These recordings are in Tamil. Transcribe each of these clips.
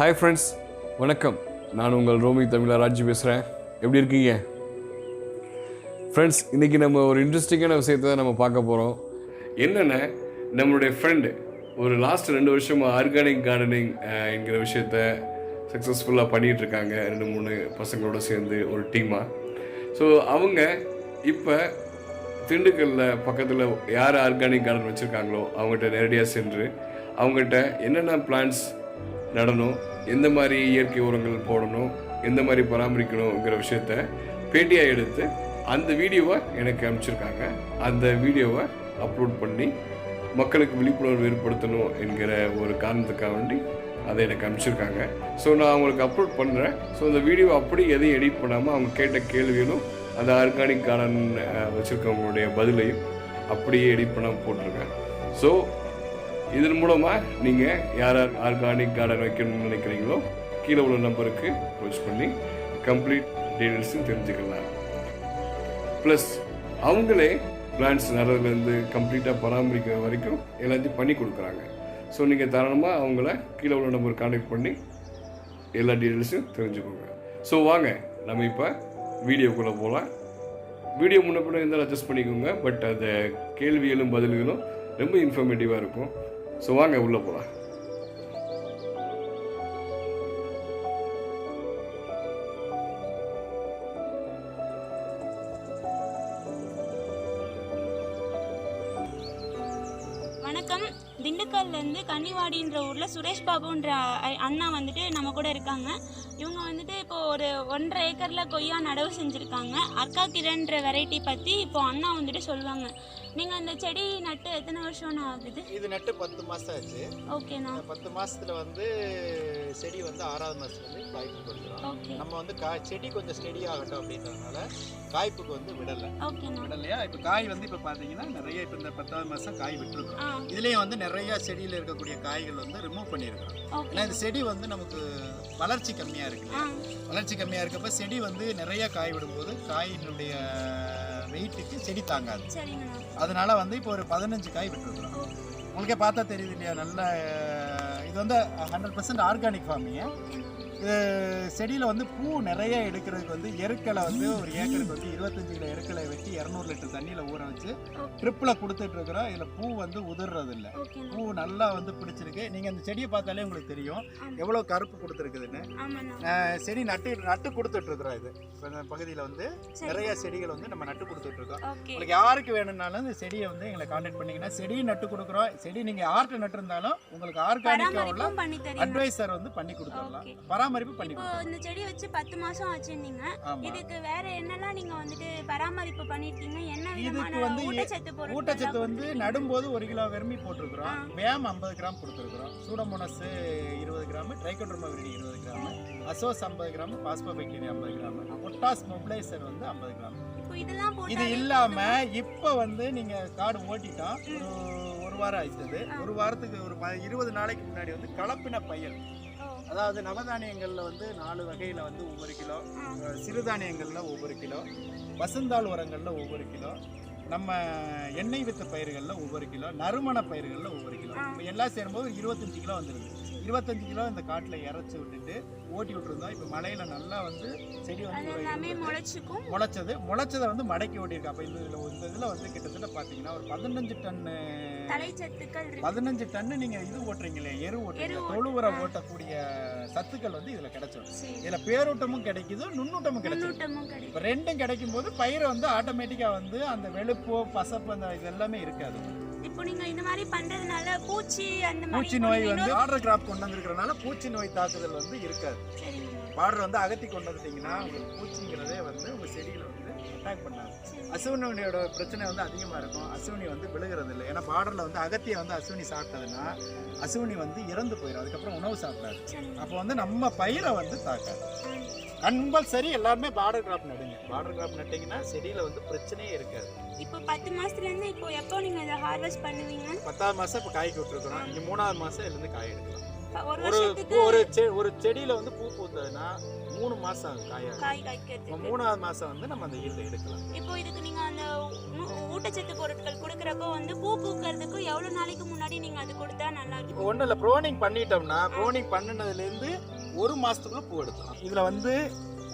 ஹாய் ஃப்ரெண்ட்ஸ், வணக்கம். நான் உங்கள் ரோமி தமிழராஜ் பேசுகிறேன். எப்படி இருக்கீங்க ஃப்ரெண்ட்ஸ்? இன்றைக்கி நம்ம ஒரு இன்ட்ரெஸ்டிங்கான விஷயத்தை தான் நம்ம பார்க்க போகிறோம். என்னென்னா, நம்மளுடைய ஃப்ரெண்டு ஒரு லாஸ்ட் 2 வருஷமாக ஆர்கானிக் கார்டனிங் என்கிற விஷயத்த சக்ஸஸ்ஃபுல்லாக பண்ணிகிட்ருக்காங்க. 2-3 பசங்களோட சேர்ந்து ஒரு டீமாக. ஸோ அவங்க இப்போ திண்டுக்கல்லில் பக்கத்தில் யார் ஆர்கானிக் கார்டன் வச்சுருக்காங்களோ அவங்ககிட்ட நேரடியாக சென்று அவங்ககிட்ட என்னென்ன பிளான்ஸ் நடணும், எந்த மாதிரி இயற்கை உரங்கள் போடணும், எந்த மாதிரி பராமரிக்கணுங்கிற விஷயத்த பேட்டியாக எடுத்து அந்த வீடியோவை எனக்கு அனுப்பிச்சிருக்காங்க. அந்த வீடியோவை அப்லோட் பண்ணி மக்களுக்கு விழிப்புணர்வு ஏற்படுத்தணும் என்கிற ஒரு காரணத்துக்காக வேண்டி அதை எனக்கு அனுப்பிச்சிருக்காங்க. ஸோ நான் அவங்களுக்கு அப்லோட் பண்ணுறேன். ஸோ அந்த வீடியோவை அப்படி எதையும் எடிட் பண்ணாமல் அவங்க கேட்ட கேள்விகளும் அந்த ஆர்கானிக் கார்டன் வச்சுருக்கவங்களுடைய பதிலையும் அப்படியே எடிட் பண்ணாமல் போட்டிருக்கேன். ஸோ இதன் மூலமாக நீங்கள் யார் ஆர்கானிக் கார்டன் வைக்கணும்னு நினைக்கிறீங்களோ கீழே உள்ள நம்பருக்கு அப்ரோச் பண்ணி கம்ப்ளீட் டீட்டெயில்ஸும் தெரிஞ்சுக்கலாம். ப்ளஸ் அவங்களே பிளான்ஸ் நடுறதுலேருந்து கம்ப்ளீட்டாக பராமரிக்கிற வரைக்கும் எல்லாத்தையும் பண்ணி கொடுக்குறாங்க. ஸோ நீங்கள் தாராளமாக அவங்கள கீழே உள்ள நம்பர் கான்டாக்ட் பண்ணி எல்லா டீட்டெயில்ஸும் தெரிஞ்சுக்கோங்க. ஸோ வாங்க நம்ம இப்போ வீடியோக்குள்ளே போகலாம். வீடியோ முன்ன கூட இருந்தாலும் அட்ஜஸ்ட் பண்ணிக்கோங்க. பட் அந்த கேள்விகளும் பதில்களும் ரொம்ப இன்ஃபர்மேட்டிவாக இருக்கும். ஸோ வாங்க உள்ளே போகலாம். வணக்கம். திண்டுக்கல்லேருந்து கன்னிவாடின்ற ஊரில் சுரேஷ் பாபுன்ற அண்ணா வந்துட்டு நம்ம கூட இருக்காங்க. இவங்க வந்துட்டு இப்போது ஒரு 1.5 ஏக்கரில் கொய்யா நடவு செஞ்சுருக்காங்க. அர்க்கா கிரன்ற வெரைட்டி பற்றி இப்போ அண்ணா வந்துட்டு சொல்லுவாங்க. நீங்கள் அந்த செடி நட்டு எத்தனை வருஷம்னா ஆகுது? இது நட்டு 10 மாதம் ஆச்சு. ஓகேண்ணா. 10 மாதத்தில் வந்து செடி வந்து 6வது மாதத்துலேருந்து காய்ப்பு கொடுத்துரும். நம்ம வந்து செடி கொஞ்சம் ஸ்டெடி ஆகட்டும் அப்படின்றதுனால காய்ப்புக்கு வந்து விடலையா. இப்போ காய் வந்து இப்போ பார்த்தீங்கன்னா நிறைய இப்போ இந்த 10வது மாதம் காய் விட்டுருக்கோம். இதுலேயும் வந்து நிறைய செடியில் இருக்கக்கூடிய காய்கள் வந்து ரிமூவ் பண்ணியிருக்கிறோம். ஏன்னா இந்த செடி வந்து நமக்கு வளர்ச்சி கம்மியாக இருக்குல்ல. வளர்ச்சி கம்மியாக இருக்கப்போ செடி வந்து நிறைய காய் விடும்போது காயினுடைய வெயிட்டுக்கு செடி தாங்காது. அதனால வந்து இப்போ ஒரு 15 காய் விட்டுருக்குறோம். உங்களுக்கே பார்த்தா தெரியுது இல்லையா? நல்ல இது வந்து 100% ஆர்கானிக் ஃபார்மிங்க. இது செடியில் வந்து பூ நிறைய எடுக்கிறதுக்கு வந்து எருக்களை வந்து ஒரு ஏக்கருக்கு வந்து 25 கிலோ எருக்களை வெட்டி 200 லிட்டர் தண்ணியில் ஊற வச்சு ட்ரிப்பில் கொடுத்துட்டு இருக்கிறோம். இதில் பூ வந்து உதிர்றது இல்லை. பூ நல்லா வந்து பிடிச்சிருக்கு. நீங்கள் அந்த செடியை பார்த்தாலே உங்களுக்கு தெரியும் எவ்வளோ கருப்பு கொடுத்துருக்குதுன்னு. செடி நட்டு கொடுத்துட்ருக்குறோம். இது இந்த பகுதியில் வந்து நிறைய செடிகள் வந்து நம்ம நட்டு கொடுத்துட்ருக்கோம். உங்களுக்கு யாருக்கு வேணும்னாலும் இந்த செடியை வந்து எங்களை கான்டாக்ட் பண்ணிங்கன்னா செடியும் நட்டு கொடுக்குறோம். செடி நீங்கள் ஆர்ட் நட்டு இருந்தாலும் உங்களுக்கு ஆர்கானிக்காக உள்ள அட்வைசர் வந்து பண்ணி கொடுத்துடலாம். பராமரிப்பு பண்ணி. இப்போ இந்த செடி வச்சு 10 மாசம் ஆச்சுன்னீங்க. இதுக்கு வேற என்னெல்லாம் நீங்க வந்துட்டு பராமரிப்பு பண்ணிருக்கீங்க? என்ன இதுக்கு வந்து ஊட்டச்சத்து வந்து நடும்போது 1 கிலோ வெர்மி போட்டுருக்குறோம். வேம் 50 கிராம் கொடுத்துருக்குறோம். Pseudomonas 20 gram, Trichoderma viride 20 gram, Azos 50 gram, phosphobacteria 50 gram, potash mobiliser வந்து 50 கிராம். இது இல்லாம இப்போ வந்து நீங்க காடு ஓட்டிட்டா ஒரு வாரம் ஆயிடுது. ஒரு வாரத்துக்கு ஒரு 20 நாளைக்கு முன்னாடி வந்து கலப்பின பயிர், அதாவது நவதானியங்களில் வந்து 4 வகையில் வந்து ஒவ்வொரு கிலோ, சிறுதானியங்களில் ஒவ்வொரு கிலோ, பசுந்தாள் உரங்களில் ஒவ்வொரு கிலோ, நம்ம எண்ணெய் வித்து பயிர்களில் ஒவ்வொரு கிலோ, நறுமண பயிர்களில் ஒவ்வொரு கிலோ, இப்போ எல்லாம் சேரும்போது 25 கிலோ வந்துடுது. 25 கிலோ இந்த காட்டில் இறச்சி விட்டுட்டு ஓட்டி விட்டுருந்தோம். இப்போ மழையில் நல்லா வந்து செடி வந்து முளைச்சதை வந்து மடக்கி ஓட்டியிருக்கா. அப்போ இந்த இதில் வந்து கிட்டத்தட்ட பார்த்தீங்கன்னா ஒரு 15 டன்னு நீங்கள் இது ஓட்டுறீங்களே, எரு ஓட்டுறீங்க, தொழு உரம் ஓட்டக்கூடிய சத்துக்கள் வந்து இதில் கிடைச்சிடும். இதில் பேரூட்டமும் கிடைக்குது, நுண்ணூட்டமும் கிடைச்சிடும். இப்போ ரெண்டும் கிடைக்கும் போது பயிரை வந்து ஆட்டோமேட்டிக்காக வந்து அந்த வெளுப்போ பசப்பு அந்த இது எல்லாமே இருக்காது. இப்போ நீங்க இந்த மாதிரி பண்றதுனால பூச்சி நோய் வந்து பார்டர் கிராப் கொண்டு வந்திருக்கிறதுனால பூச்சி நோய் தாக்குதல் வந்து இருக்காது. பார்டர் வந்து அகத்தி கொண்டு வந்துட்டீங்கன்னா உங்களுக்கு பூச்சிங்கிறதே வந்து உங்க செடியில வந்து அட்டாக் பண்ணாது. அசுவனியோட பிரச்சனை வந்து அதிகமாக இருக்கும். அசுவனி வந்து விழுகிறது இல்லை. ஏன்னா பார்டரில் வந்து அகத்தியை வந்து அசுவனி சாப்பிட்டதுன்னா அசுவனி வந்து இறந்து போயிடும். அதுக்கப்புறம் உணவு சாப்பிடாது. அப்போ வந்து நம்ம பயிரை வந்து தாக்காது. கம்பல்சரி எல்லாருமே பார்டர் கிராப் நடுங்க. பார்டர் கிராப் நட்டிங்கன்னா செடியில் வந்து பிரச்சனையே இருக்காது. இப்போ 10 மாசத்துலேருந்து இப்போ எப்போ நீங்கள் இதை ஹார்வெஸ்ட் பண்ணுவீங்க? 10வது மாதம் இப்போ காய்க்கு விட்டுருக்குறோம். இங்கே 3வது மாதம் இதுலேருந்து காய் எடுக்கலாம். ஒரு செடியில் வந்து பூ பூத்ததுன்னா 3 மாதம் காய் காய்க்கிறது. 3வது மாதம் வந்து நம்ம அந்த ஈல்டை எடுக்கலாம். இப்போ இதுக்கு நீங்கள் அந்த ஊட்டச்சத்து பொருட்கள் கொடுக்குறப்போ வந்து பூ பூக்கிறதுக்கு எவ்வளோ நாளைக்கு முன்னாடி நீங்கள் அது கொடுத்தா நல்லா இருக்கும்? ஒன்றும் இல்லை, ப்ரோனிங் பண்ணிட்டோம்னா ப்ரோனிங் பண்ணினதுலேருந்து 1 மாசத்துக்குள்ள பூ எடுத்துரும். இதுல வந்து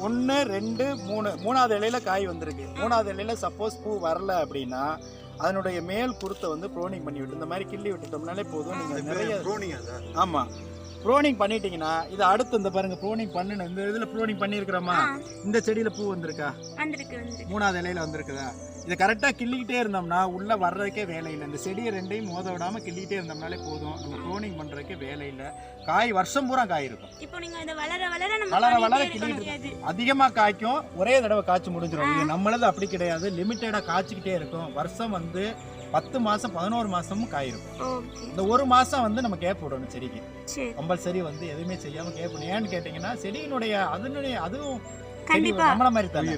1 2 3 மூணாவது இலையில காய் வந்திருக்கு. மூணாவது இலையில சப்போஸ் பூ வரல அப்படின்னா அதனுடைய மேல் குருத்தை வந்து ப்ரோனிங் பண்ணி விட்டு இந்த மாதிரி கிள்ளி விட்டுட்டோம்னாலே போதும். நீங்க நிறைய ப்ரோனிங். ஆமா, ப்ரோனிங் பண்ணிட்டீங்கன்னா இது அடுத்து இந்த பாருங்க ப்ரோனிங் பண்ணணும். இந்த இதுல ப்ரோனிங் பண்ணியிருக்கிறோமா, இந்த செடியில பூ வந்திருக்கா, மூணாவது இலையில வந்திருக்குதா, இதை கரெக்டா கிள்ளிக்கிட்டே இருந்தோம்னா உள்ள வர்றதுக்கே வேலை இல்லை. இந்த செடியை ரெண்டையும் மோத விடாம கிள்ளிக்கிட்டே இருந்தோம்னாலே போதும். நம்ம ப்ரோனிங் பண்றதுக்கே வேலை இல்லை. காய் வருஷம் பூரா காய் இருக்கும். இப்போ நீங்க இத வளர வளர கிள்ளிட்டு அதிகமா காய்க்கும். ஒரே தடவை காய்ச்சி முடிஞ்சிடும். இது நம்மளது அப்படி கிடையாது, லிமிட்டடா காய்ச்சிக்கிட்டே இருக்கும். வருஷம் வந்து 10 மாசம் 11 மாசமும் காய் இருக்கும். இந்த 1 மாசம் வந்து நம்ம கேப் விடணும் செடிக்கு. கம்பல்சரி வந்து எதுவுமே செய்யாம கேப். ஏன்னு கேட்டீங்கன்னா செடியினுடைய அதுவும் நம்மள மாதிரி தானே,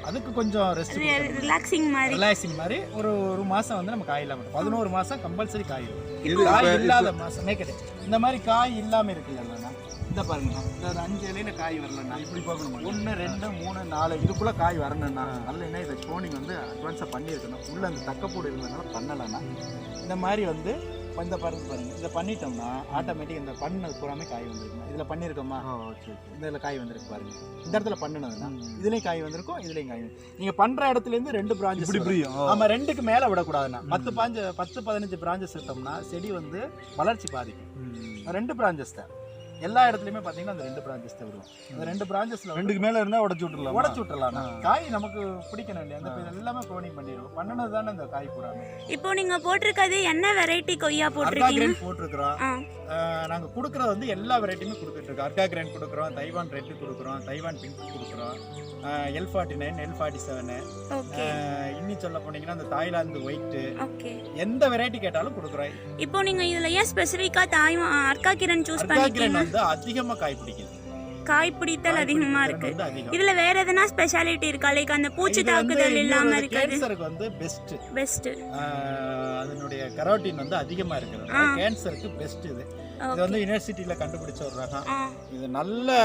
அதுக்கு கொஞ்சம் ரெஸ்ட் ரிலாக்ஸிங் மாதிரி ஒரு மாசம் வந்து நம்ம காய் இல்லாம 11 மாசம் கம்பல்சரி காய் இருக்கும். காய் இல்லாத மாசமே கிடையாது. இந்த மாதிரி காய் இல்லாம இருக்குல்ல, இந்த பாருங்க, இந்த 5 இலையில காய் வரலன்னா இப்படி பார்க்கணும். 1 2 3 4 இதுக்குள்ள காய் வரணும்னா நல்ல இதை ப்ரோனிங் வந்து அட்வான்ஸா பண்ணியிருக்கணும். உள்ள அந்த தக்கப்பூடு இருந்ததுனால பண்ணலைன்னா இந்த மாதிரி வந்து இந்த பாருங்க இதை பண்ணிட்டோம்னா ஆட்டோமேட்டிக் இந்த பண்ணது பூராமே காய் வந்துருக்கும். இதுல பண்ணிருக்கோமா, இதுல காய் வந்திருக்கு பாருங்க. இந்த இடத்துல பண்ணினதுன்னா இதுலயும் காய் வந்திருக்கும், இதுலயும் காய். நீங்க பண்ற இடத்துல இருந்து 2 பிரான்ச்சஸ். ஆமா, 2க்கு மேல விடக்கூடாதுன்னா 10-15 பிரான்ச்சஸ் எடுத்தோம்னா செடி வந்து வளர்ச்சி பாதிக்கும். 2 பிரான்ச்சஸ் தான் எல்லா இடத்துலயுமே பாத்தீங்கன்னா அந்த 2 பிரான்ச்சஸ் தான் வரும். அந்த 2 பிரான்ச்சஸ்ல 2க்கு மேல இருந்தா உடைச்சு விட்டுறலாம். காய் நமக்கு பிடிக்கணும் இல்லையா, அந்த எல்லாமே ப்ரோனிங் பண்ணிடுவோம். பண்ணனது தானே இந்த காய் பூராமே. இப்போ நீங்க போட்டிருக்கிறது என்ன வெரைட்டி கொய்யா போட்டிருக்கீங்க? போட்டிருக்கிறோம். நாங்க கொடுக்கறது வந்து எல்லா வெரைட்டியுமே கொடுத்துட்டு இருக்கோம். அர்கா கிரைன் கொடுக்குறோம், தைவான் ரெட் கொடுக்குறோம், தைவான் பிங்க் கொடுக்குறோம், L49 L47. இன்னும் சொல்ல போனீங்கன்னா அந்த தாய்லாந்து ஒயிட், எந்த வெரைட்டி கேட்டாலும் கொடுக்குறோம். இப்போ நீங்க இதுல ஏன் ஸ்பெசிஃபிக்கா அர்கா கிரைன் சூஸ் பண்ணிருக்கீங்க? வந்து அதிகமா காய் பிடிக்குது, காய் பிடித்தல் அதிகமா இருக்கு. இதுல வேற எதனா ஸ்பெஷாலிட்டி இருக்கா? லைக் அந்த பூச்சி தாக்குதல் இல்லாம இருக்கு. கேன்சருக்கு வந்து பெஸ்ட். அதனுடைய கரோட்டின் வந்து அதிகமா இருக்குது. கேன்சருக்கு பெஸ்ட். இது வந்து யுனிவர்சிட்டியில கண்டுபிடிச்ச ஒரு ரகம். இது நல்ல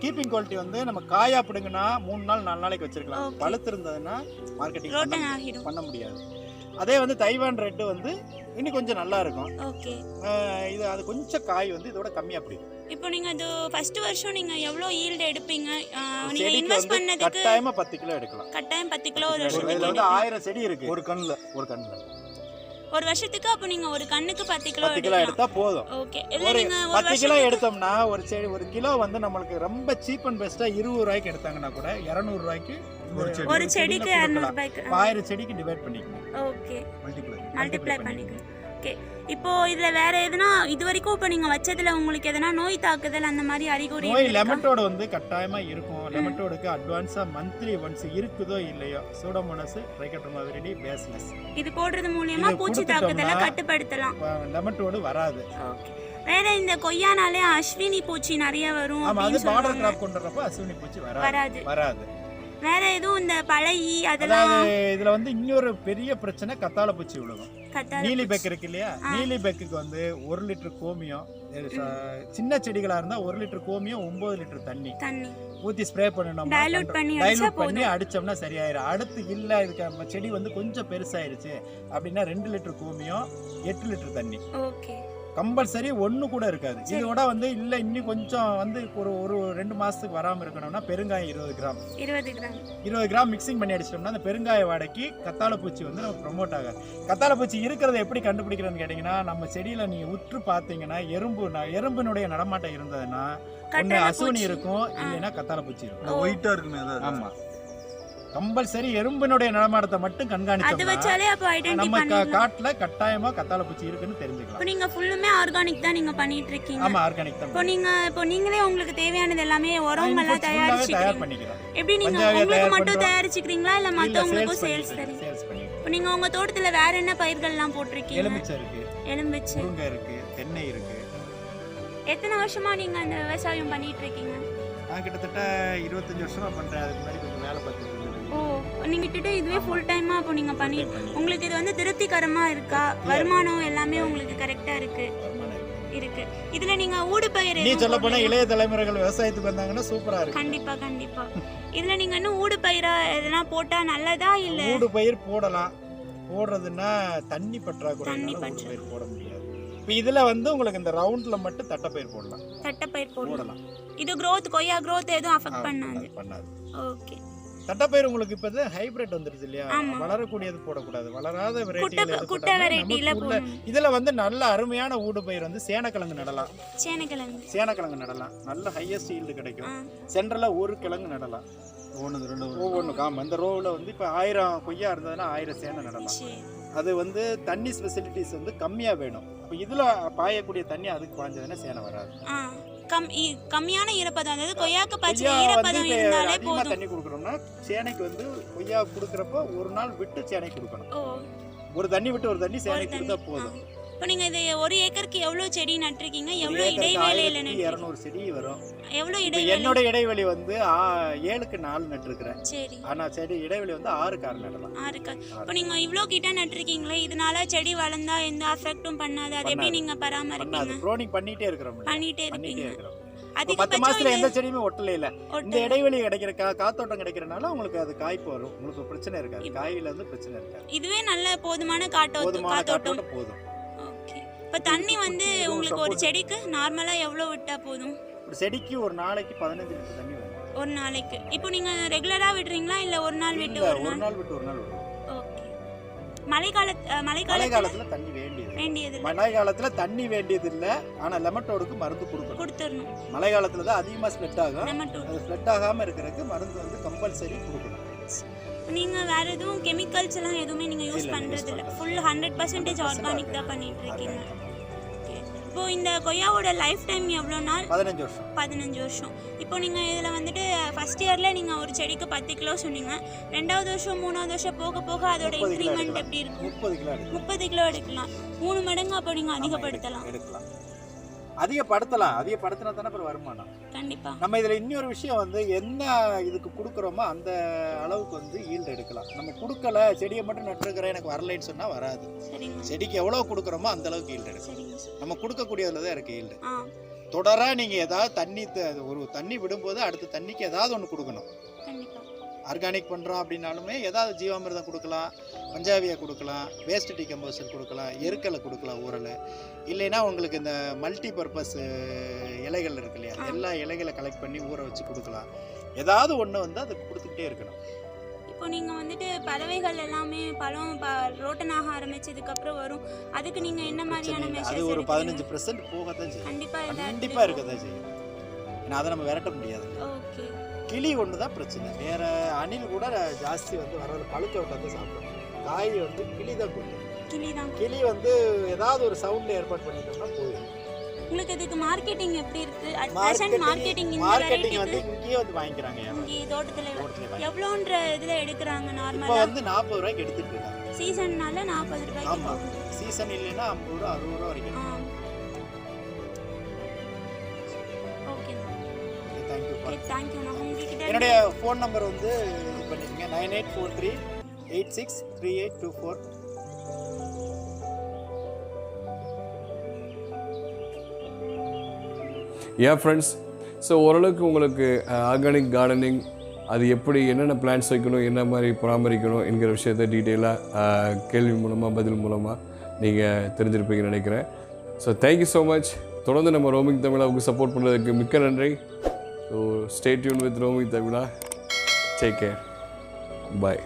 கீப்பிங் குவாலிட்டி. வந்து நம்ம காயா பிடுங்கன்னா 3 நாள் 4 நாளைக்கு வச்சிருக்கலாம். பழுத்து இருந்ததுன்னா மார்க்கெட்டிங் பண்ண முடியாது. அதே வந்து தைவான் ரெட் வந்து இன்னும் கொஞ்சம் நல்லா இருக்கும். இது அது கொஞ்சம் காய் வந்து இதோட கம்மியா பிடிக்கும். இப்போ நீங்க இது ஃபர்ஸ்ட் வருஷம் நீங்க எவ்வளவு ஈல்ட் எடுப்பீங்க? நீங்க இன்வெஸ்ட் பண்ணதுக்கு கட்டாயமா 10 கிலோ எடுக்கலாம். கட்டாயம் 10 கிலோ ஒரு வருஷத்துக்கு. இதுல வந்து 1000 செடி இருக்கு ஒரு கண்ணுல. ஒரு வருஷத்துக்கு அப்ப நீங்க ஒரு கண்ணுக்கு 10 கிலோ எடுத்தா போதும். ஓகே. இதுல நீங்க 10 கிலோ எடுத்தோம்னா ஒரு செடி ஒரு கிலோ வந்து நமக்கு ரொம்ப சீப் அண்ட் பெஸ்டா 20 ரூபாய்க்கு எடுத்தாங்கன்னா கூட 200 ரூபாய்க்கு ஒரு செடிக்கு 200 ரூபாய்க்கு 1000 செடிக்கு டிவைட் பண்ணிக்கணும். ஓகே, மல்டிப்ளை பண்ணிக்கணும். ஓகே. இப்போ இதுல வேற எதனா இது வரைக்கும் இப்ப நீங்க வச்சதுல உங்களுக்கு எதனா நோய் தாக்குதல் அந்த மாதிரி அறிகுறி? நோய் லெமட்டோட வந்து கட்டாயமா இருக்கும். லெமட்டோடுக்கு அட்வான்ஸா மந்த்லி ஒன்ஸ் இருக்குதோ இல்லையோ சூடோமோனாஸ், ட்ரைகோடர்மா விரிடி, பேசிலஸ் இது போடுறது மூலமா பூச்சி தாக்குதலை கட்டுப்படுத்தலாம். லெமட்டோடு வராது. ஓகே. வேற இந்த கொய்யானாலே அஸ்வினி பூச்சி நிறைய வரும். ஆமா, அது பார்டர் கிராப் கொண்டறப்ப அஸ்வினி பூச்சி வராது. வேற எதுவும் இந்த பழையி அதெல்லாம் இதுல வந்து இன்னொரு பெரிய பிரச்சனை கத்தாழை பூச்சி விழுகும். நீலி பெக் இருக்கு இல்லையா, நீலி பெக்குக்கு வந்து 1 லிட்டர் கோமியம், சின்ன செடிகளா இருந்தா 1 லிட்டர் கோமியம் 9 லிட்டர் தண்ணி ஊத்தி ஸ்ப்ரே பண்ணணும். டைலூட் பண்ணி அடிச்சோம்னா சரியாயிரும். அடுத்து இல்ல இதுக்கு செடி வந்து கொஞ்சம் பெருசாயிருச்சு அப்படின்னா 2 லிட்டர் கோமியம் 8 லிட்டர் தண்ணி. ஓகே. கம்பல்சரி ஒண்ணு கூட இருக்காது. இதோட வந்து இல்ல இன்னும் கொஞ்சம் வந்து ஒரு 2 மாசத்துக்கு வராம இருக்கணும்னா பெருங்காயம் 20 கிராம் மிக்சிங் பண்ணி அடிச்சிட்டோம்னா அந்த பெருங்காய வாடைக்கு கத்தாழை பூச்சி வந்து நம்ம ப்ரொமோட் ஆகாது. கத்தாழை பூச்சி இருக்கிறத எப்படி கண்டுபிடிக்கிறதுன்னு கேட்டீங்கன்னா, நம்ம செடியில நீங்க உற்று பார்த்தீங்கன்னா எறும்பினுடைய நடமாட்டம் இருந்ததுன்னா ஒண்ணு அசுவினி இருக்கும், இல்லைன்னா கத்தாழை பூச்சி இருக்கும். ஒயிட்டா இருக்குமே. ஆமா, கம்பல்சரி எறும்பினுடைய நடமாட்டத்தை மட்டும் கண்காணிச்சோம்னா நம்ம காட்டுல கட்டாயமா கத்தாழை பூச்சி இருக்குன்னு தெரிஞ்சுக்கலாம். இப்போ நீங்க ஃபுல்லுமே ஆர்கானிக் தான் நீங்க பண்ணிட்டு இருக்கீங்க? ஆமா, ஆர்கானிக் தான். இப்போ நீங்களே உங்களுக்கு தேவையானது எல்லாமே உரம் எல்லாம் தயார் பண்ணிக்கிறீங்க. எப்படி நீங்க உங்களுக்கு மட்டும் தயாரிச்சுக்கிறீங்களா இல்ல மத்தவங்களுக்கும் சேல்ஸ் தரீங்க? இப்போ நீங்க உங்க தோட்டத்துல வேற என்ன பயிர்கள் எல்லாம் போட்டுருக்கீங்க? எலுமிச்சை இருக்கு, தென்னை இருக்கு. எத்தனை வருஷமா நீங்க அந்த விவசாயம் பண்ணிட்டு இருக்கீங்க? நான் கிட்டத்தட்ட 25 வருஷமா பண்றேன். அதுக்கு முன்னாடி கொஞ்சம் வேலை பார்த்துட்டு. ஓ, நீங்க கிட்ட இதுவே ஃபுல் டைமா அப்போ நீங்க பண்ணி உங்களுக்கு இது வந்து திருப்திகரமா இருக்கா? வருமானம் எல்லாமே உங்களுக்கு கரெக்டா இருக்கு? இதுல நீங்க ஊடுபயிர் நீ சொல்ல போனா இளைய தலைமுறைகள் விவசாயத்துக்கு வந்தாங்கன்னா சூப்பரா இருக்கு. கண்டிப்பா. இதுல நீங்க இன்னும் ஊடுபயிரா எதனா போட்டா நல்லதா? இல்ல ஊடுபயிர் போடலாம். போடுறதுன்னா தண்ணி பற்றாக்குறைனால ஊடுபயிர் போட முடியாது. இப்போ இதில் வந்து உங்களுக்கு இந்த ரவுண்டில் மட்டும் தட்டைப்பயிர் போடலாம். தட்டைப்பயிர் போடலாம். இது growth கொய்யா growth எதுவும் அஃபெக்ட் பண்ணாது. ஓகே. தட்டைப்பயிர் உங்களுக்கு இப்போ ஹைபிரிட் வந்துருது இல்லையா, வளரக்கூடியது போடக்கூடாது, வளராத வெரைட்டிகள். இதில் வந்து நல்ல அருமையான ஊடு பயிர் வந்து சேனக்கிழங்கு நடலாம். சேனக்கிழங்கு நடலாம், நல்ல ஹையஸ்ட் ஈல்டு கிடைக்கும். சென்ட்ரலாக ஒரு கிழங்கு நடலாம், ஒவ்வொன்று காம. இந்த ரோவில் வந்து இப்போ 1000 கொய்யா இருந்ததுன்னா 1000 சேனை நடலாம். அது வந்து தண்ணி ஃபெசிலிட்டிஸ் வந்து கம்மியாக வேணும். இப்போ இதில் பாயக்கூடிய தண்ணி அதுக்கு பாய்ஞ்சதுன்னா சேனை வராது. கம்மியான ஈரப்பதம், அதாவது கொய்யாக்கு பச்சை ஈரப்பதம் இருந்தாலே போதும். தண்ணி கொடுக்கறோம்னா சேனைக்கு வந்து கொய்யா கொடுக்கறப்ப ஒரு நாள் விட்டு சேனை கொடுக்கணும். ஒரு தண்ணி விட்டு ஒரு தண்ணி சேனைக்கு கொடுத்தா போதும். இப்போ நீங்க இது 1 ஏக்கருக்கு எவ்வளவு செடி நட்டிருக்கீங்க? எவ்வளவு இடைவேளையில நட்டிருக்கீங்க? 200 செடி வரும். எவ்வளவு இடைவேளை? என்னோட இடைவெளி வந்து 7க்கு 4 நட்டிருக்கிறேன். சரி. ஆனா செடி இடைவெளி வந்து 6க்கு 6 நடலாம். 6க்கு. இப்போ நீங்க இவ்ளோ கிட்ட நட்டிருக்கீங்களே, இதனால செடி வளர்ந்தா எந்த அஃபெக்டும் பண்ணாது. அது எப்படி நீங்க பராமரிப்பீங்க? ப்ரோனிங் பண்ணிட்டே இருக்கறோம். பண்ணிட்டே இருப்பீங்க. 10 மாசத்துல எந்த செடியுமே ஒட்டல இல்ல. இந்த இடைவெளி கிடைக்கிற காத்தோட்டம் கிடைக்கிறனால உங்களுக்கு அது காய்ப்பு வரும். உங்களுக்கு பிரச்சனை இருக்காது, காயில இருந்து பிரச்சனை இருக்காது. இதுவே நல்ல போதுமான காத்தோட்டம் போதும். ஓகே. இப்போ தண்ணி வந்து உங்களுக்கு ஒரு செடிக்கு நார்மலா எவ்வளவு விட்டா போதும்? ஒரு செடிக்கு ஒரு நாளைக்கு 15 லிட்டர் தண்ணி வேணும். ஒரு நாளைக்கு. இப்போ நீங்க ரெகுலரா விடுறீங்களா இல்ல ஒரு நாள் விட்டு ஒரு நாள் விட்டு ஒரு நாள் விடுறோம். ஓகே. மழைக்காலத்துல தண்ணி வேண்டியது. மழைக்காலத்துல தண்ணி வேண்டியது இல்ல, ஆனா லெமட்டோடுக்கு மருந்து கொடுக்கணும். மழைக்காலத்துல தான் அதிகமா ஸ்ப்ரெட் ஆகும். அது ஸ்ப்ரெட் ஆகாம இருக்கிறதுக்கு மருந்து வந்து கம்பல்சரி கொடுக்கணும். நீங்க வேற எதுவும் கெமிக்கல்ஸ் எல்லாம் எதுவுமே நீங்க யூஸ் பண்றது இல்ல, ஃபுல் 100% ஆர்கானிக் தான் பண்ணிட்டு இருக்கீங்க. இப்போ இந்த கொய்யாவோட லைஃப் டைம் எவ்வளவு நாள்? 15 வருஷம். 15 வருஷம். இப்போ நீங்க இதுல வந்துட்டு ஃபர்ஸ்ட் இயர்ல நீங்க ஒரு செடிக்கு 10 கிலோ சொன்னீங்க. 2வது வருஷம் 3வது வருஷம் போக போக அதோட இன்கிரிமென்ட் எப்படி இருக்கும்? 30 கிலோ எடுக்கலாம். 3 மடங்கு அப்போ நீங்க அதிகப்படுத்தலாம். அதிகப்படுத்தினா தானே அப்புறம் வருமானம். கண்டிப்பா. நம்ம இதுல இன்னொரு விஷயம் வந்து என்ன இதுக்கு கொடுக்குறோமோ அந்த அளவுக்கு வந்து ஈல்டு எடுக்கலாம். நம்ம கொடுக்கல, செடியை மட்டும் நட்டுருக்கிறேன் எனக்கு வரலைன்னு சொன்னா வராது. செடிக்கு எவ்வளவு கொடுக்குறோமோ அந்த அளவுக்கு ஈல்டு எடுக்கலாம். நம்ம கொடுக்கக்கூடியதுல தான் இருக்கு ஈல்டு. தொடரா நீங்க ஏதாவது ஒரு தண்ணி விடும்போது அடுத்த தண்ணிக்கு ஏதாவது ஒன்று கொடுக்கணும். ஆர்கானிக் பண்ணுறோம் அப்படின்னாலுமே ஏதாவது ஜீவாமிர்தம் கொடுக்கலாம், பஞ்சாவியா கொடுக்கலாம், வேஸ்ட் டிகம்போசர் கொடுக்கலாம், எருக்கலை கொடுக்கலாம் ஊரல். இல்லைன்னா உங்களுக்கு இந்த மல்டி பர்பஸ் இலைகள் இருக்கு இல்லையா, எல்லா இலைகளை கலெக்ட் பண்ணி ஊற வச்சு கொடுக்கலாம். ஏதாவது ஒன்று வந்து அதை கொடுத்துக்கிட்டே இருக்கணும். இப்போ நீங்கள் வந்துட்டு பறவைகள் எல்லாமே பழம் ரோட்டனாக ஆரம்பிச்சதுக்கப்புறம் வரும், அதுக்கு நீங்கள் என்ன மாதிரியான மெஷர்ஸ்? அது ஒரு 15% போகத்தான் செய்யும். கண்டிப்பாக இருக்கதான் செய்யும். ஏன்னா அதை நம்ம விரட்ட முடியாது. ஓகே. கிளி ஒன்று தான் பிரச்சனை, வேற அணில் கூட ஜாஸ்தி வந்து வர்றது பழுக்க விட்டு தான் சாப்பிடும். காய் வந்து கிளி தான் கொடுக்கும். கிளி வந்து ஏதாவது ஒரு சவுண்ட் ஏற்பாடு பண்ணிட்டோம்னா போயிடும். உங்களுக்கு இதுக்கு மார்க்கெட்டிங் எப்படி இருக்கு? மார்க்கெட்டிங் வந்து இங்கேயே வந்து வாங்கிக்கிறாங்க. இங்கே தோட்டத்துல எவ்வளோன்ற இதுல எடுக்கிறாங்க? நார்மலா இப்போ வந்து 40 ரூபாய்க்கு எடுத்துட்டு இருக்காங்க. சீசன்னால 40 ரூபாய்க்கு. ஆமா, சீசன் இல்லைன்னா 50 ரூபா 60 ரூபா வரைக்கும். என்னுடைய ஃபோன் நம்பர் வந்து இது பண்ணிக்கங்க, 9843863824. ஃப்ரெண்ட்ஸ், ஸோ ஓரளவுக்கு உங்களுக்கு ஆர்கானிக் கார்டனிங் அது எப்படி, என்னென்ன பிளான்ஸ் வைக்கணும், என்ன மாதிரி பராமரிக்கணும் என்கிற விஷயத்தை டீட்டெயிலாக கேள்வி மூலமாக பதில் மூலமாக நீங்கள் தெரிஞ்சிருப்பீங்கன்னு நினைக்கிறேன். So thank you so much. தொடர்ந்து நம்ம ரோமிங் தமிழாவுக்கு சப்போர்ட் பண்ணுறதுக்கு மிக்க நன்றி. So stay tuned with roaming Tamizha. Take care. Bye.